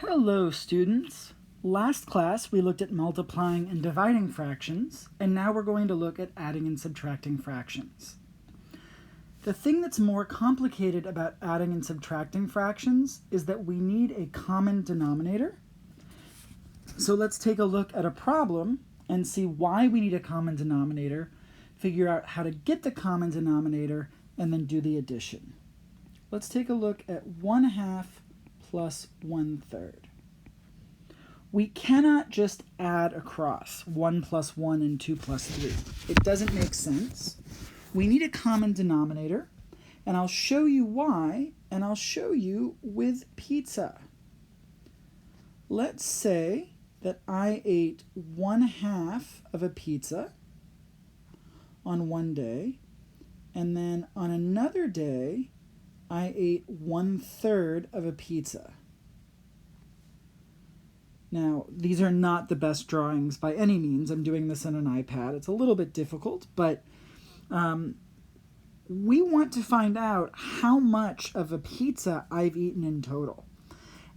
Hello, students. Last class we looked at multiplying and dividing fractions, and now we're going to look at adding and subtracting fractions. The thing that's more complicated about adding and subtracting fractions is that we need a common denominator. So let's take a look at a problem and see why we need a common denominator, figure out how to get the common denominator, and then do the addition. Let's take a look at 1/2 plus 1/3. We cannot just add across 1 plus 1 and 2 plus 3. It doesn't make sense. We need a common denominator, and I'll show you why, and I'll show you with pizza. Let's say that I ate 1/2 of a pizza on one day, and then on another day, I ate 1/3 of a pizza. Now, these are not the best drawings by any means. I'm doing this on an iPad. It's a little bit difficult, but we want to find out how much of a pizza I've eaten in total.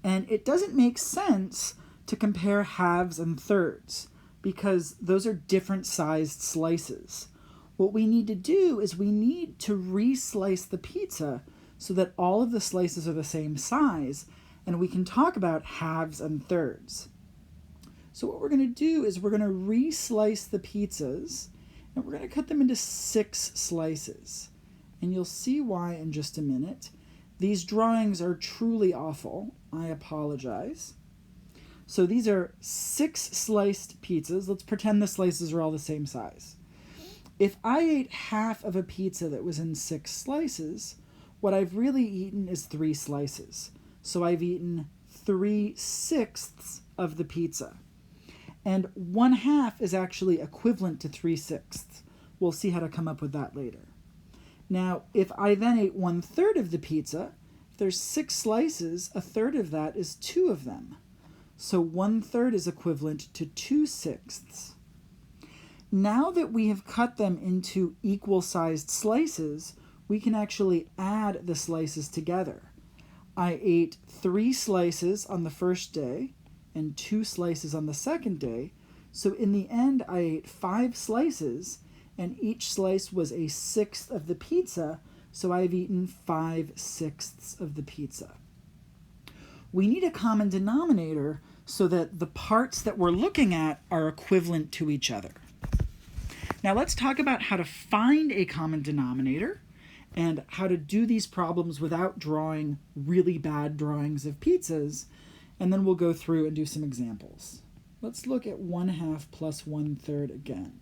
And it doesn't make sense to compare halves and thirds because those are different sized slices. What we need to do is we need to re-slice the pizza so that all of the slices are the same size, and we can talk about halves and thirds. So what we're going to do is we're going to re-slice the pizzas, and we're going to cut them into 6 slices. And you'll see why in just a minute. These drawings are truly awful. I apologize. So these are 6 sliced pizzas. Let's pretend the slices are all the same size. If I ate half of a pizza that was in 6 slices, what I've really eaten is 3 slices. So I've eaten 3/6 of the pizza. And 1/2 is actually equivalent to 3/6. We'll see how to come up with that later. Now, if I then ate 1/3 of the pizza, if there's 6 slices, 1/3 of that is 2 of them. So 1/3 is equivalent to 2/6. Now that we have cut them into equal-sized slices, we can actually add the slices together. I ate 3 slices on the first day and 2 slices on the second day. So in the end, I ate 5 slices, and each slice was 1/6 of the pizza, so I've eaten 5/6 of the pizza. We need a common denominator so that the parts that we're looking at are equivalent to each other. Now let's talk about how to find a common denominator and how to do these problems without drawing really bad drawings of pizzas, and then we'll go through and do some examples. Let's look at 1/2 plus 1/3 again.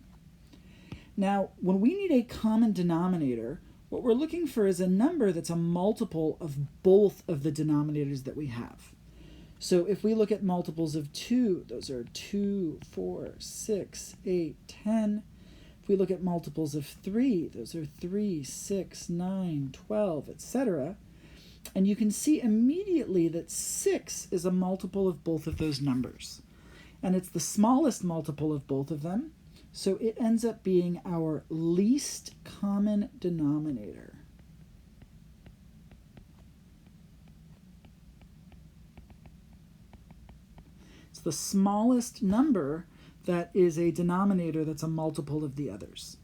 Now, when we need a common denominator, what we're looking for is a number that's a multiple of both of the denominators that we have. So if we look at multiples of 2, those are 2, 4, 6, 8, 10. If we look at multiples of 3, those are 3, 6, 9, 12, etc. And you can see immediately that 6 is a multiple of both of those numbers. And it's the smallest multiple of both of them, so it ends up being our least common denominator. It's the smallest number that is a denominator that's a multiple of the others.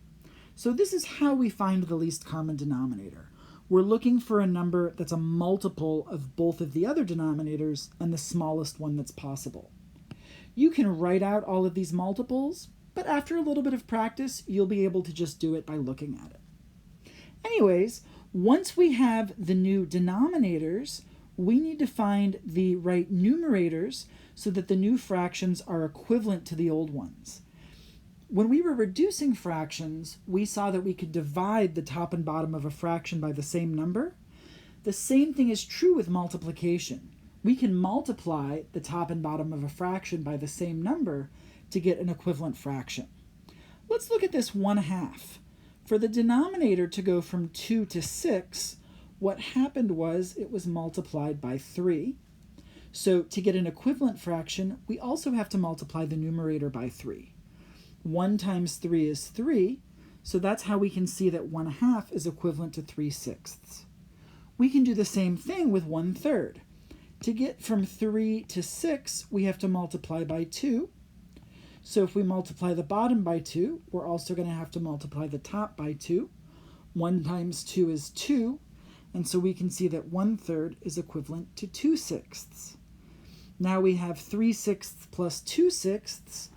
So this is how we find the least common denominator. We're looking for a number that's a multiple of both of the other denominators and the smallest one that's possible. You can write out all of these multiples, but after a little bit of practice, you'll be able to just do it by looking at it. Anyways, once we have the new denominators, we need to find the right numerators so that the new fractions are equivalent to the old ones. When we were reducing fractions, we saw that we could divide the top and bottom of a fraction by the same number. The same thing is true with multiplication. We can multiply the top and bottom of a fraction by the same number to get an equivalent fraction. Let's look at this 1/2. For the denominator to go from 2 to 6, what happened was it was multiplied by 3. So to get an equivalent fraction, we also have to multiply the numerator by 3. 1 times 3 is 3, so that's how we can see that 1/2 is equivalent to 3/6. We can do the same thing with 1/3. To get from 3 to 6, we have to multiply by 2. So if we multiply the bottom by 2, we're also going to have to multiply the top by 2. 1 times 2 is 2, and so we can see that 1/3 is equivalent to 2/6. Now we have 3/6 plus 2/6.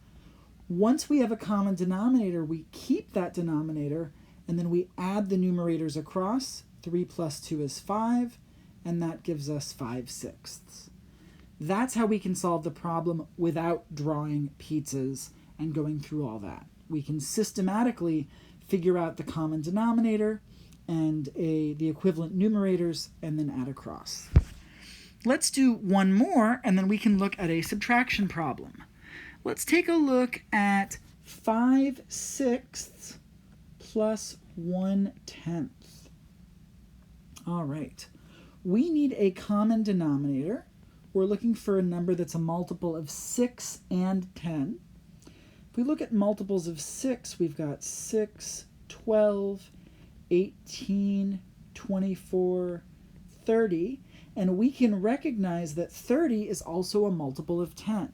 Once we have a common denominator, we keep that denominator, and then we add the numerators across. 3 plus 2 is 5, and that gives us 5/6. That's how we can solve the problem without drawing pizzas and going through all that. We can systematically figure out the common denominator and the equivalent numerators and then add across. Let's do one more, and then we can look at a subtraction problem. Let's take a look at 5/6 plus 1/10. All right. We need a common denominator. We're looking for a number that's a multiple of 6 and 10. If we look at multiples of 6, we've got 6, 12, 18, 24, 30, and we can recognize that 30 is also a multiple of 10.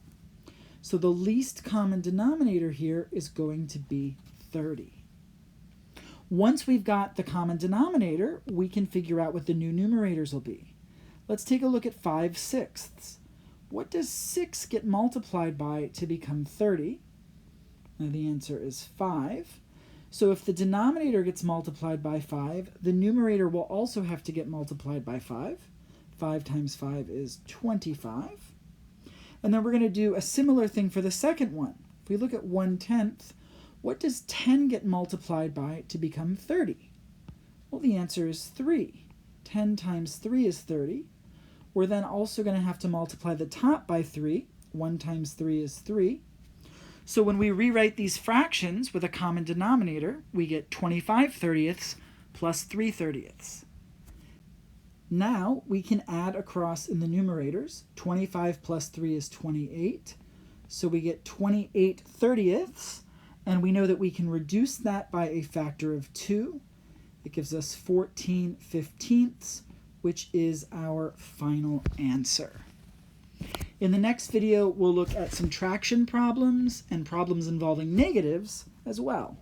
So the least common denominator here is going to be 30. Once we've got the common denominator, we can figure out what the new numerators will be. Let's take a look at 5/6. What does 6 get multiplied by to become 30? Now the answer is 5. So if the denominator gets multiplied by 5, the numerator will also have to get multiplied by 5. 5 times 5 is 25. And then we're going to do a similar thing for the second one. If we look at 1/10, what does 10 get multiplied by to become 30? Well, the answer is 3. 10 times 3 is 30. We're then also going to have to multiply the top by 3. 1 times 3 is 3. So when we rewrite these fractions with a common denominator, we get 25/30 plus 3/30. Now we can add across in the numerators. 25 plus 3 is 28. So we get 28/30, and we know that we can reduce that by a factor of 2. It gives us 14/15, which is our final answer. In the next video, we'll look at subtraction problems and problems involving negatives as well.